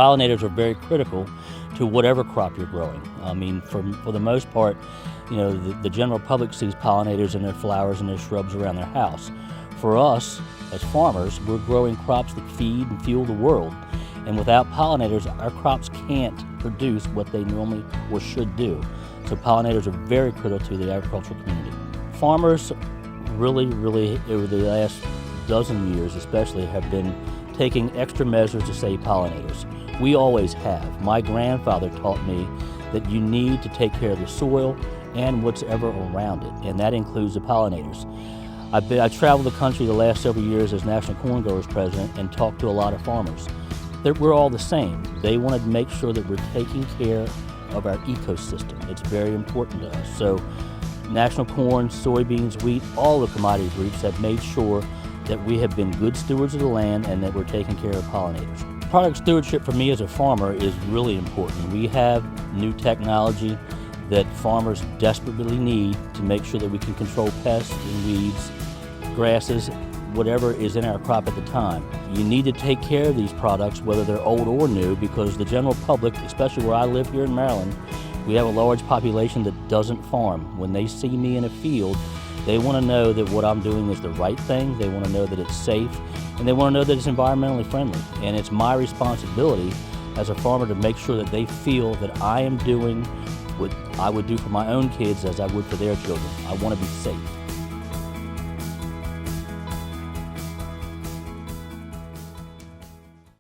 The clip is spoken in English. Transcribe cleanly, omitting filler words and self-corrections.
Pollinators are very critical to whatever crop you're growing. I mean, for the most part, you know, the general public sees pollinators in their flowers and their shrubs around their house. For us, as farmers, we're growing crops that feed and fuel the world. And without pollinators, our crops can't produce what they normally or should do. So pollinators are very critical to the agricultural community. Farmers really, over the last dozen years especially, have been taking extra measures to save pollinators. We always have. My grandfather taught me that you need to take care of the soil and what's ever around it, and that includes the pollinators. I traveled the country the last several years as National Corn Growers President and talked to a lot of farmers. We're all the same. They want to make sure that we're taking care of our ecosystem. It's very important to us. So National Corn, soybeans, wheat, all the commodity groups have made sure that we have been good stewards of the land and that we're taking care of pollinators. Product stewardship for me as a farmer is really important. We have new technology that farmers desperately need to make sure that we can control pests and weeds, grasses, whatever is in our crop at the time. You need to take care of these products, whether they're old or new, because the general public, especially where I live here in Maryland, we have a large population that doesn't farm. When they see me in a field, they want to know that what I'm doing is the right thing, they want to know that it's safe, and they want to know that it's environmentally friendly. And it's my responsibility as a farmer to make sure that they feel that I am doing what I would do for my own kids as I would for their children. I want to be safe.